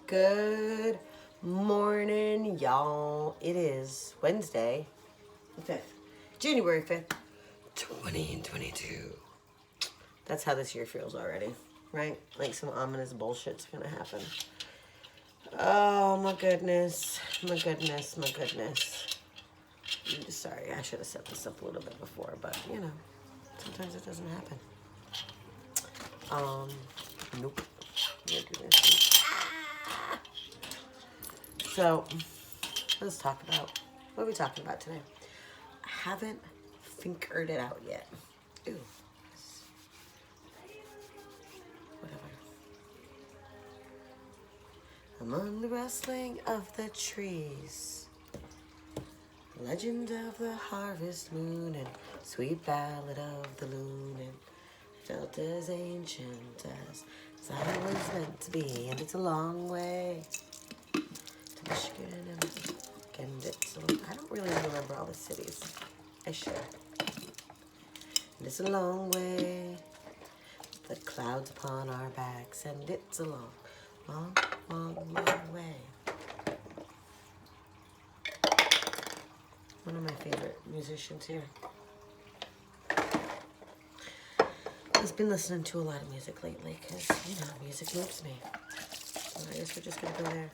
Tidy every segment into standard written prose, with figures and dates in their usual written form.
Good morning, y'all. It is Wednesday, the 5th, January 5th, 2022. That's how this year feels already, right? Like some ominous bullshit's gonna happen. Oh, my goodness. My goodness. My goodness. I'm sorry, I should have set this up a little bit before, but, you know, sometimes it doesn't happen. Nope. I'm gonna do this. So, let's talk about, what are we talking about today? I haven't figured it out yet. Ooh. Whatever. Among the rustling of the trees, legend of the harvest moon and sweet ballad of the loon, and felt as ancient as I was meant to be, and it's a long way to Michigan and it's I don't really remember all the cities. I should. And it's a long way, the clouds upon our backs, and it's a long, long, long, long way. One of my favorite musicians here. I've been listening to a lot of music lately because, you know, music moves me. So I guess we're just going to go there.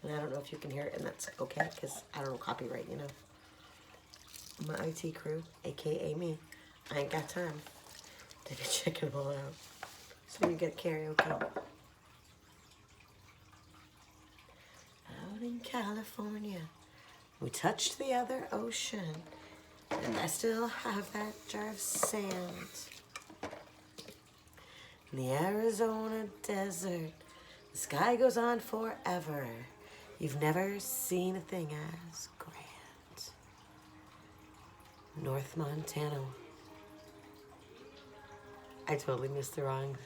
And I don't know if you can hear it, and that's okay because I don't know copyright, you know. My IT crew, a.k.a. me, I ain't got time to be checking them all out. So you get karaoke. Out in California, we touched the other ocean, and I still have that jar of sand. In the Arizona desert, the sky goes on forever. You've never seen a thing as grand. North Montana. I totally missed the wrong.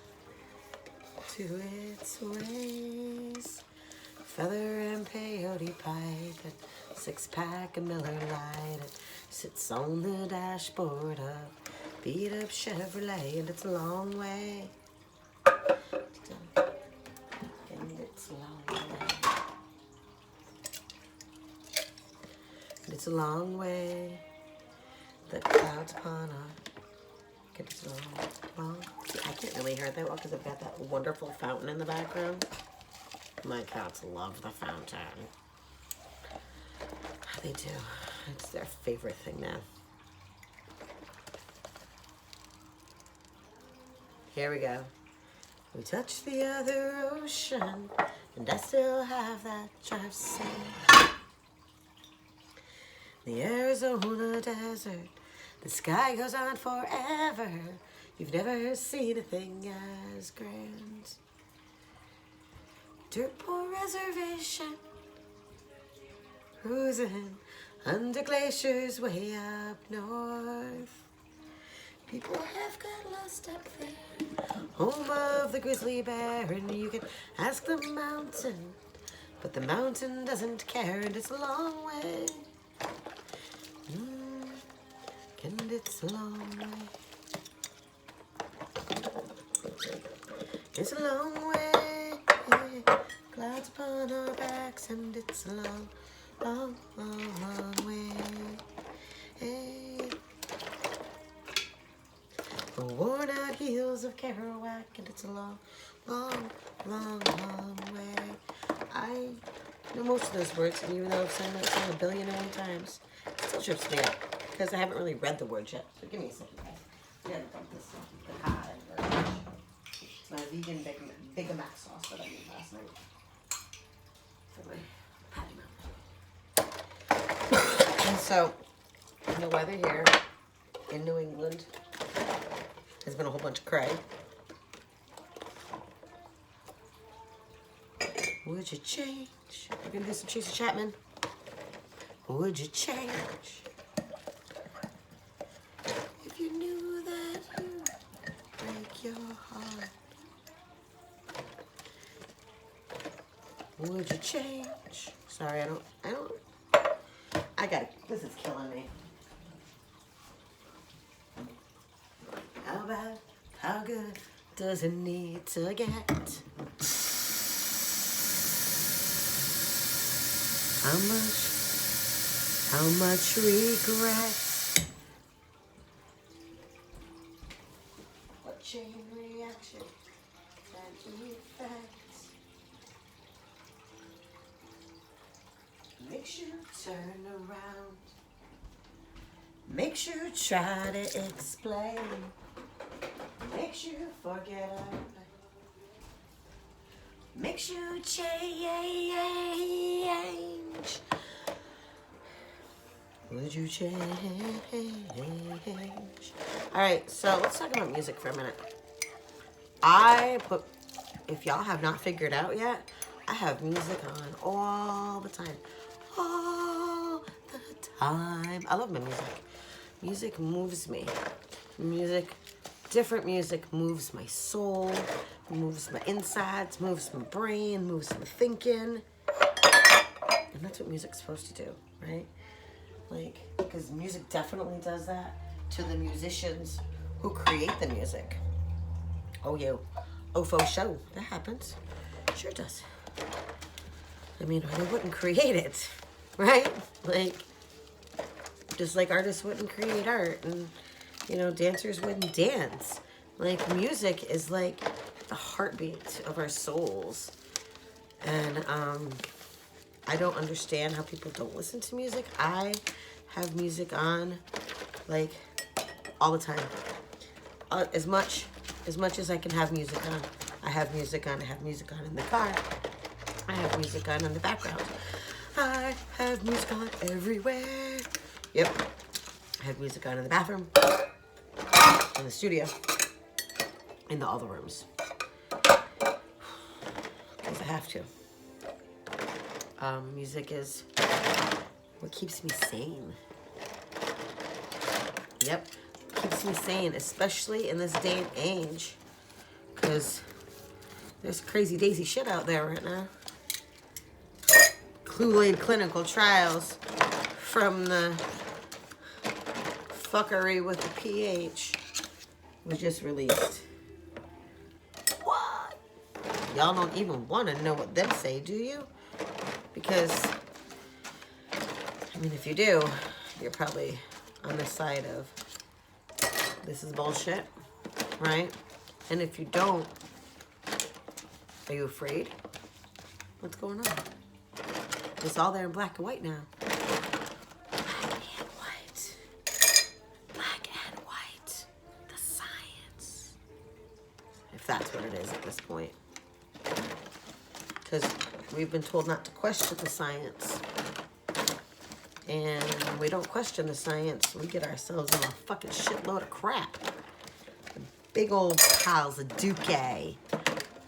To its ways, feather and peyote pipe and six-pack of Miller Lite. It sits on the dashboard of beat-up Chevrolet, and it's a long way. And it's a long way. And it's a long way. The clouds upon our... It's long, long. See, I can't really hear it that well because I've got that wonderful fountain in the background. My cats love the fountain. They do. It's their favorite thing now. Here we go. We touched the other ocean, and I still have that jar of sand. The Arizona desert, the sky goes on forever. You've never seen a thing as grand. Dirt poor reservation, cruising under glaciers way up north. People have got lost up there, home of the grizzly bear, and you can ask the mountain, but the mountain doesn't care, and it's a long way. And it's a long way. It's a long way. Clouds upon our backs, and it's a long, long, long, long way. Hey. The worn out heels of Kerouac, and it's a long, long, long, long way. I know most of those words, and even though I've sung that song a billion and one times, it still trips me up because I haven't really read the words yet. So give me a second, guys. I gotta dump this the hot version. It's my vegan Big Mac sauce that I made last night for my patty melt. And so, the weather here in New England has been a whole bunch of cray. Would you change? We're gonna do some Tracy Chapman. Would you change if you knew that you'd break your heart? Would you change? Sorry, I got it. This is killing me. How bad, how good does it need to get? how much regret? What chain reaction and effects makes you turn around? Makes you try to explain. Makes you forget about. Makes you change. Would you change? Alright, so let's talk about music for a minute. If y'all have not figured out yet, I have music on all the time. All the time. I love my music. Music moves me. Different music moves my soul, moves my insides, moves my brain, moves my thinking. And that's what music's supposed to do, right? Like, because music definitely does that to the musicians who create the music. Oh, for sure. That happens. Sure does. I mean, they wouldn't create it, right? Like, just like artists wouldn't create art, and dancers wouldn't dance. Like, music is like the heartbeat of our souls. And I don't understand how people don't listen to music. I have music on like all the time. As much as I can have music on. I have music on. I have music on in the car. I have music on in the background. I have music on everywhere. Yep. I have music on in the bathroom, in the studio, in all the rooms. Because I have to. Music is what keeps me sane. Yep. Keeps me sane, especially in this day and age. Because there's crazy daisy shit out there right now. Kool-Aid clinical trials from the fuckery with the pH was just released. What? Y'all don't even want to know what them say, do you? Because, I mean, if you do, you're probably on the side of this is bullshit, right? And if you don't, are you afraid? What's going on? It's all there in black and white now. Black and white. Black and white. The science. If that's what it is at this point. Because we've been told not to question the science. And when we don't question the science, we get ourselves in a fucking shitload of crap. Big old piles of dookie.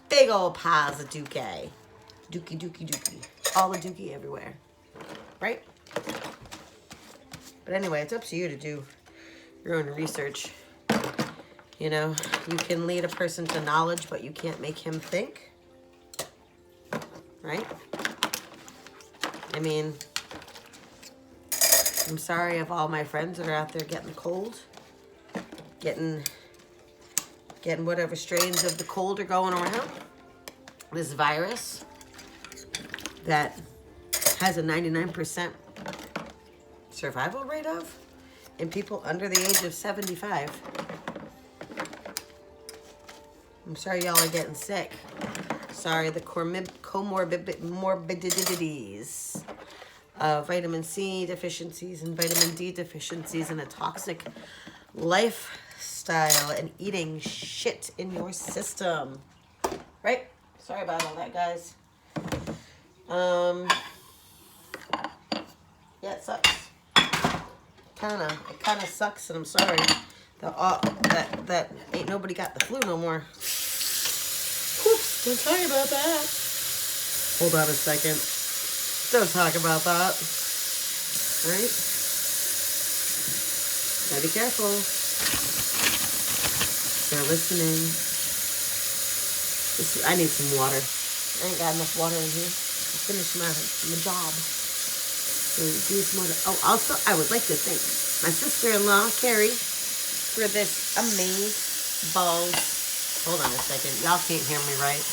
Big old piles of dookie. Dookie, dookie, dookie. All the dookie everywhere. Right? But anyway, it's up to you to do your own research. You know, you can lead a person to knowledge, but you can't make him think. Right? I mean, I'm sorry if all my friends that are out there getting the cold, getting whatever strains of the cold are going around. This virus that has a 99% survival rate of in people under the age of 75. I'm sorry y'all are getting sick. Sorry, the comorbidities of vitamin C deficiencies and vitamin D deficiencies and a toxic lifestyle and eating shit in your system. Right? Sorry about all that, guys. Yeah, it sucks. It kinda sucks, and I'm sorry that ain't nobody got the flu no more. Oops, don't talk about that. Hold on a second. Don't talk about that. Right? Gotta be careful. They're listening. I need some water. I ain't got enough water in here. I finished my job. So do some water. Oh, also, I would like to thank my sister-in-law, Carrie, for this amazing balls. Hold on a second. Y'all can't hear me, right?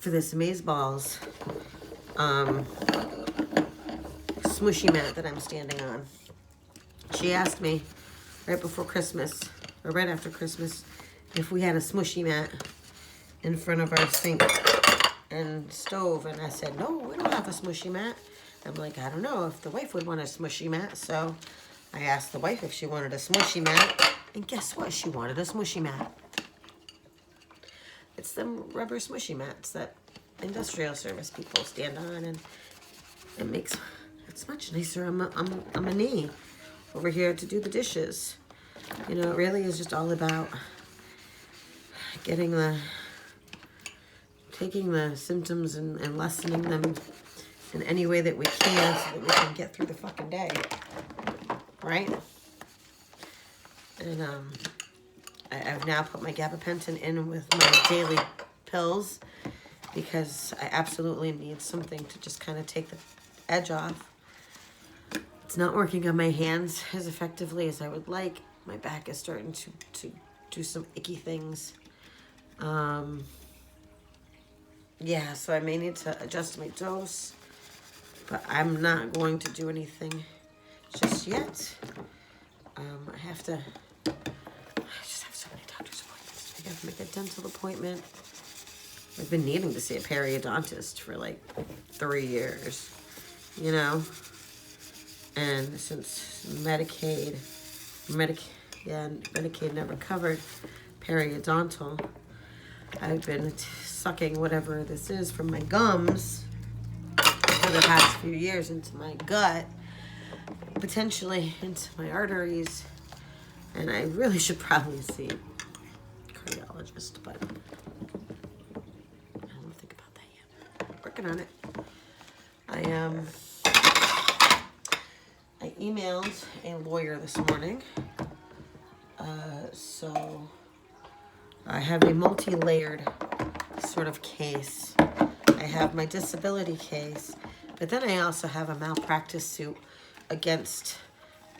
for this Amazeballs smushy mat that I'm standing on. She asked me right before Christmas, or right after Christmas, if we had a smushy mat in front of our sink and stove, and I said, no, we don't have a smushy mat. I'm like, I don't know if the wife would want a smushy mat, so I asked the wife if she wanted a smushy mat, and guess what? She wanted a smushy mat. It's them rubber smushy mats that industrial service people stand on, and it's much nicer on my knee over here to do the dishes. You know, it really is just all about taking the symptoms and lessening them in any way that we can so that we can get through the fucking day, right? And I've now put my gabapentin in with my daily pills because I absolutely need something to just kind of take the edge off. It's not working on my hands as effectively as I would like. My back is starting to do some icky things. Yeah, so I may need to adjust my dose, but I'm not going to do anything just yet. I just have so many doctor's appointments. I have to make a dental appointment. I've been needing to see a periodontist for like 3 years, you know? And since Medicaid never covered periodontal, I've been sucking whatever this is from my gums for the past few years into my gut, potentially into my arteries, and I really should probably see a cardiologist, but I don't think about that yet. Working on it. I emailed a lawyer this morning, so I have a multi-layered sort of case. I have my disability case, but then I also have a malpractice suit against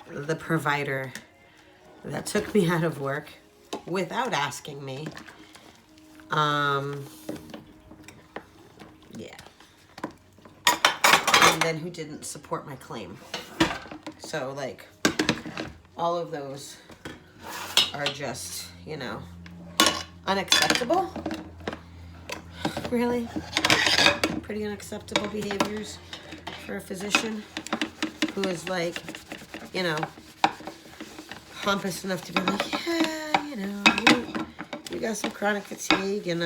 the provider that took me out of work without asking me. Yeah. And then who didn't support my claim. So, like, all of those are just, you know, unacceptable. Really? Pretty unacceptable behaviors for a physician who is, like, you know, pompous enough to be like, yeah, you know, you got some chronic fatigue and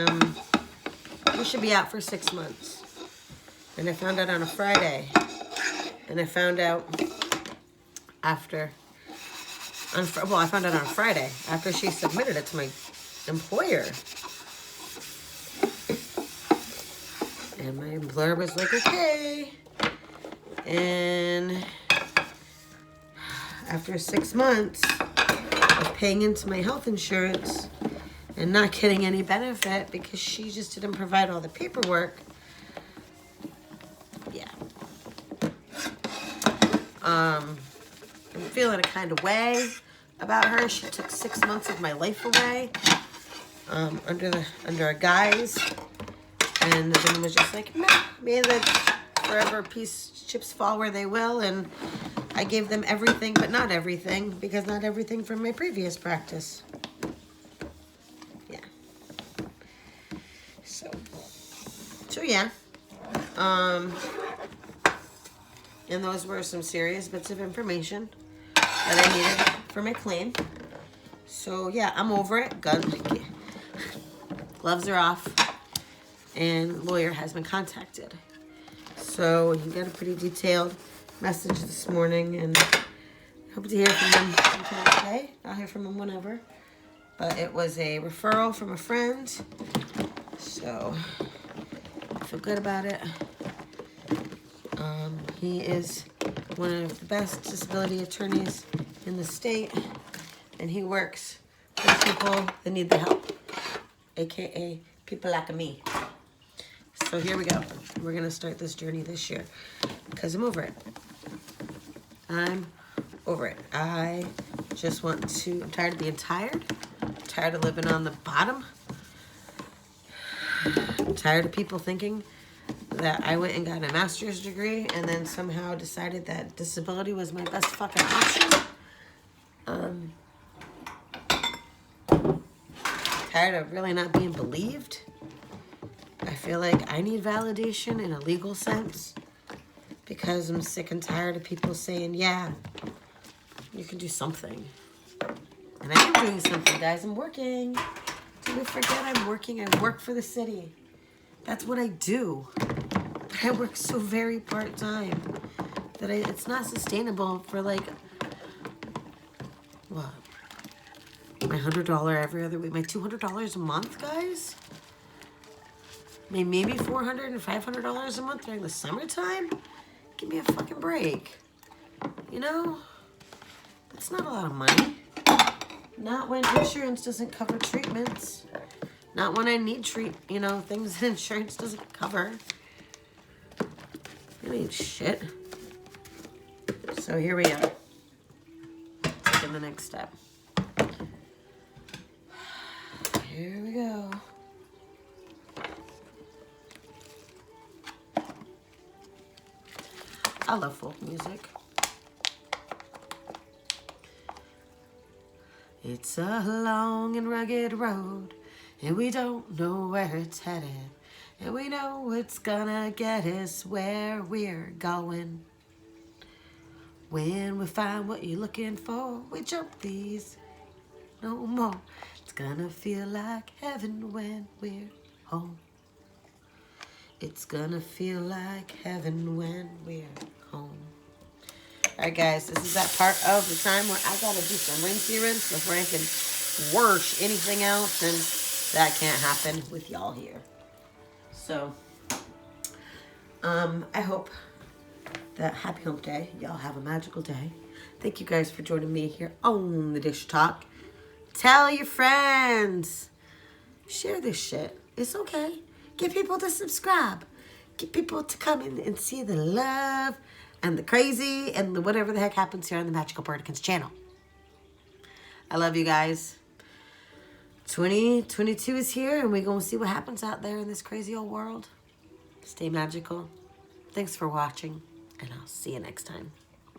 you should be out for 6 months. And I found out on a Friday. And I found out I found out on Friday after she submitted it to my employer. And my employer was like, okay. And after 6 months of paying into my health insurance and not getting any benefit because she just didn't provide all the paperwork, yeah. I'm feeling a kind of way about her. She took 6 months of my life away under a guise, and then was just like, no, may the forever chips fall where they will, and I gave them everything, but not everything, because not everything from my previous practice. Yeah. So yeah. And those were some serious bits of information that I needed for my claim. So yeah, I'm over it. Gloves are off, and lawyer has been contacted. So he got a pretty detailed message this morning, and I hope to hear from him sometime today. I'll hear from him whenever. But it was a referral from a friend, so I feel good about it. He is one of the best disability attorneys in the state, and he works with people that need the help, aka people like me. So here we go. We're going to start this journey this year because I'm over it. I'm over it. I'm tired of being tired. I'm tired of living on the bottom. I'm tired of people thinking that I went and got a master's degree and then somehow decided that disability was my best fucking option. Tired of really not being believed. I feel like I need validation in a legal sense because I'm sick and tired of people saying, yeah, you can do something. And I am doing something, guys. I'm working. Do we forget I'm working? I work for the city. That's what I do. But I work so very part-time that it's not sustainable for like, what? My $100 every other week. My $200 a month, guys? Maybe $400 and $500 a month during the summertime? Give me a fucking break. You know? That's not a lot of money. Not when insurance doesn't cover treatments. Not when I need things that insurance doesn't cover. It ain't shit. So here we are. Taking the next step. Here we go. I love folk music. It's a long and rugged road, and we don't know where it's headed, and we know it's gonna get us where we're going. When we find what you're looking for, we jump these no more. It's gonna feel like heaven when we're home. It's gonna feel like heaven when we're home. All right, guys, this is that part of the time where I gotta do some rinsey rinse before I can wash anything else, and that can't happen with y'all here. So, I hope that happy hump day. Y'all have a magical day. Thank you guys for joining me here on the Dish Talk. Tell your friends. Share this shit. It's okay. Get people to subscribe. Get people to come in and see the love and the crazy and the whatever the heck happens here on the Magical Birdikins channel. I love you guys. 2022 is here, and we're going to see what happens out there in this crazy old world. Stay magical. Thanks for watching, and I'll see you next time.